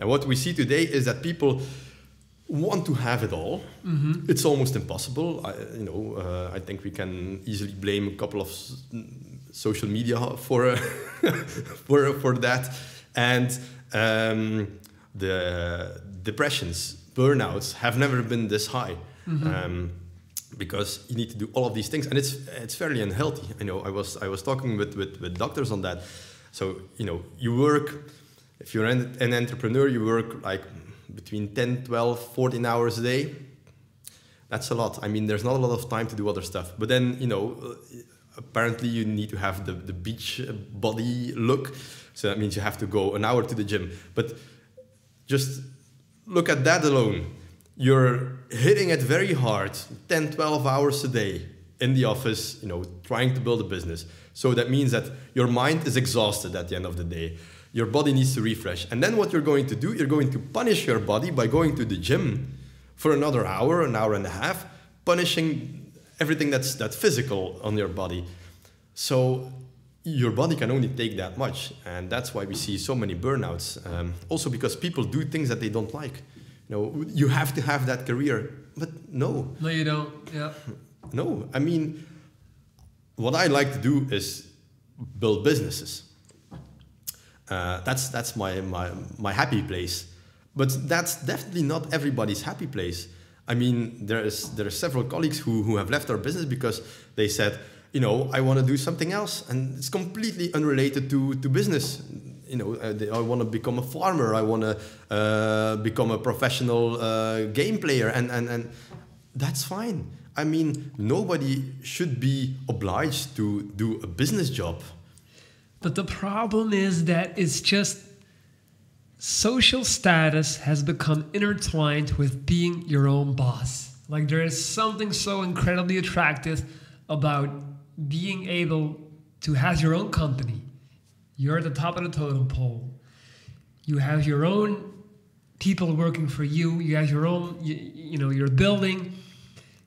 And what we see today is that people want to have it all. It's almost impossible. I think we can easily blame a couple of social media for for that, and the depressions, burnouts have never been this high. Because you need to do all of these things, and it's fairly unhealthy. I was talking with doctors on that. So you work, if you're an entrepreneur, you work like between 10, 12, 14 hours a day. That's a lot. I mean, there's not a lot of time to do other stuff. But then, apparently you need to have the beach body look. So that means you have to go an hour to the gym. But just look at that alone. You're hitting it very hard, 10, 12 hours a day in the office, trying to build a business. So that means that your mind is exhausted at the end of the day. Your body needs to refresh. And then what you're going to do, you're going to punish your body by going to the gym for another hour, an hour and a half, punishing everything that's physical on your body. So your body can only take that much. And that's why we see so many burnouts. Also because people do things that they don't like. You have to have that career. But no. No, you don't. Yeah. No. I mean, what I like to do is build businesses. That's my happy place. But that's definitely not everybody's happy place. I mean, there are several colleagues who have left our business because they said, I want to do something else. And it's completely unrelated to business. I want to become a farmer. I want to become a professional game player. And that's fine. I mean, nobody should be obliged to do a business job. But the problem is that it's just social status has become intertwined with being your own boss. Like there is something so incredibly attractive about being able to have your own company. You're at the top of the totem pole. You have your own people working for you. You have your own, your building.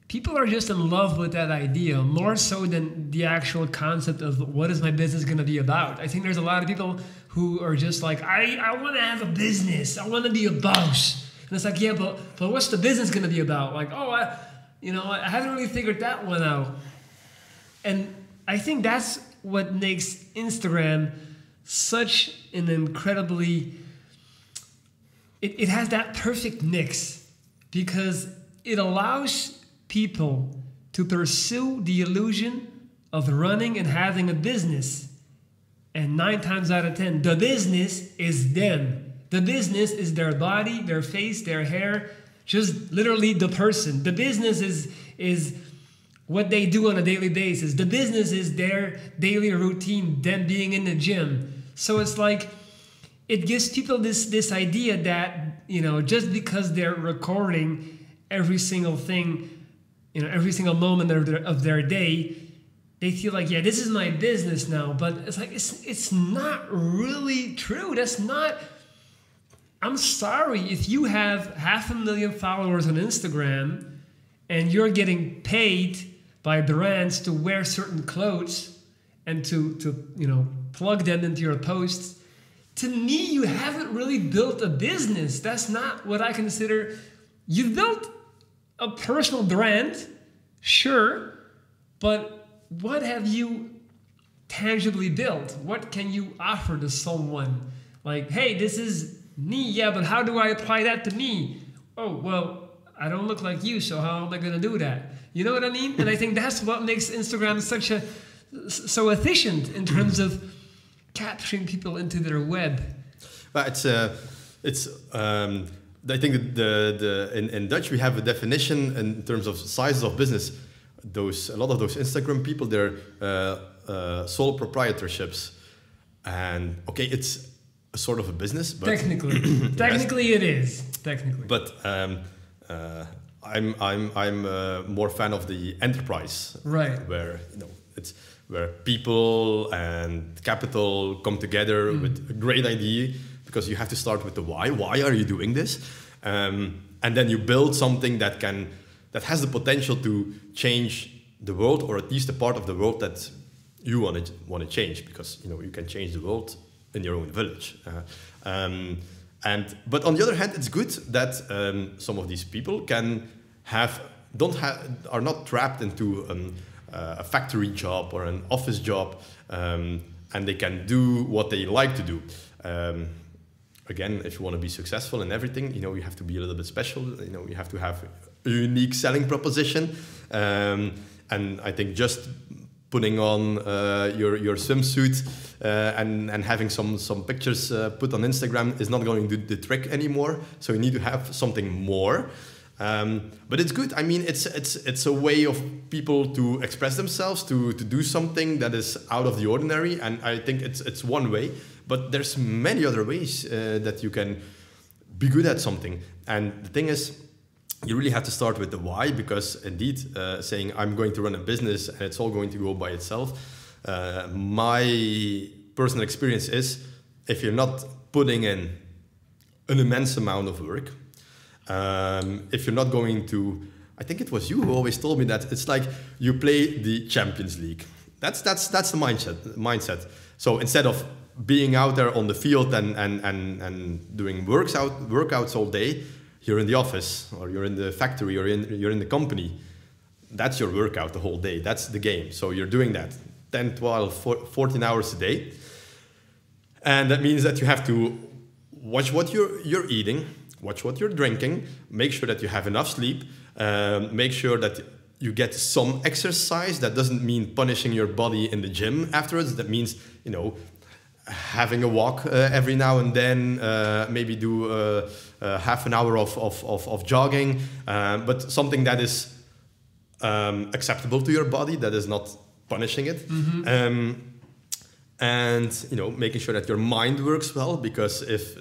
People are just in love with that idea, more so than the actual concept of what is my business going to be about. I think there's a lot of people who are just like, I want to have a business. I want to be a boss. And it's like, yeah, but what's the business going to be about? Like, I haven't really figured that one out. And I think that's what makes Instagram such an incredibly, it has that perfect mix because it allows people to pursue the illusion of running and having a business. And 9 times out of 10, the business is them. The business is their body, their face, their hair, just literally the person. The business is what they do on a daily basis. The business is their daily routine, them being in the gym. So it's like, it gives people this idea that, just because they're recording every single thing, every single moment of their day, they feel like, yeah, this is my business now. But it's like, it's not really true. That's not, I'm sorry, if you have 500,000 followers on Instagram and you're getting paid by brands to wear certain clothes and to plug them into your posts, to me, you haven't really built a business. That's not what I consider. You've built a personal brand, sure, but what have you tangibly built? What can you offer to someone? Like, hey, this is me, yeah, but how do I apply that to me? Oh, well, I don't look like you, so how am I going to do that? You know what I mean? And I think that's what makes Instagram so efficient in terms of capturing people into their web. Well, I think in Dutch we have a definition in terms of sizes of business. A lot of those Instagram people, they're sole proprietorships, and okay, it's a sort of a business, but technically it is technically. But I'm more fan of the enterprise, right? Where it's where people and capital come together with a great idea, because you have to start with the why. Why are you doing this? And then you build something that has the potential to change the world, or at least a part of the world that you want to change, because you can change the world in your own village. But on the other hand, it's good that some of these people can are not trapped into a factory job or an office job, and they can do what they like to do. Again, if you want to be successful in everything, you have to be a little bit special. You have to have a unique selling proposition. And I think just putting on your swimsuit and having some pictures put on Instagram is not going to do the trick anymore. So you need to have something more. But it's good. I mean, it's a way of people to express themselves, to do something that is out of the ordinary. And I think it's one way. But there's many other ways that you can be good at something. And the thing is, you really have to start with the why, because indeed, saying I'm going to run a business and it's all going to go by itself, my personal experience is, if you're not putting in an immense amount of work, if you're not going to, I think it was you who always told me that it's like you play the Champions League. That's the mindset. So instead of being out there on the field and doing workouts all day, you're in the office, or you're in the factory, or you're in the company. That's your workout the whole day. That's the game. So you're doing that 10, 12, 14 hours a day. And that means that you have to watch what you're eating, watch what you're drinking, make sure that you have enough sleep, make sure that you get some exercise. That doesn't mean punishing your body in the gym afterwards. That means, having a walk every now and then, maybe do half an hour of jogging, but something that is acceptable to your body, that is not punishing it. Mm-hmm. And making sure that your mind works well, because if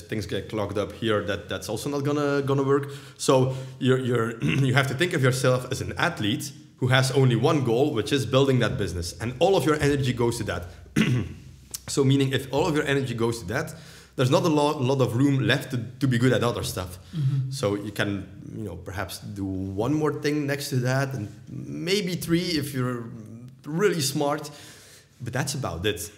things get clogged up here, that's also not gonna work. So you have to think of yourself as an athlete who has only one goal, which is building that business, and all of your energy goes to that. So meaning, if all of your energy goes to that, there's not a lot of room left to be good at other stuff. Mm-hmm. So you can, perhaps do one more thing next to that, and maybe 3 if you're really smart. But that's about it.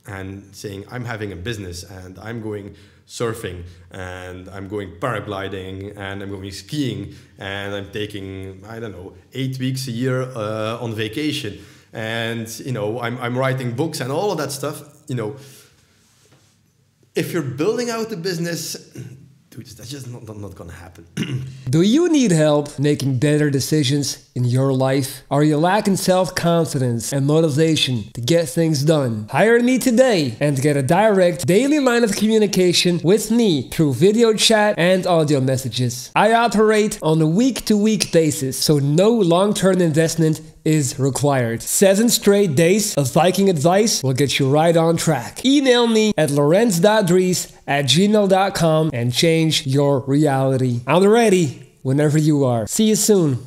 And saying, I'm having a business, and I'm going surfing, and I'm going paragliding, and I'm going skiing, and I'm taking, 8 weeks a year on vacation. And, I'm writing books and all of that stuff. If you're building out a business, dude, that's just not going to happen. Do you need help making better decisions in your life? Are you lacking self-confidence and motivation to get things done? Hire me today and get a direct daily line of communication with me through video chat and audio messages. I operate on a week-to-week basis, so no long-term investment is required. 7 straight days of Viking advice will get you right on track. Email me at lorenz.dries@gmail.com and change your reality. I'm ready whenever you are. See you soon.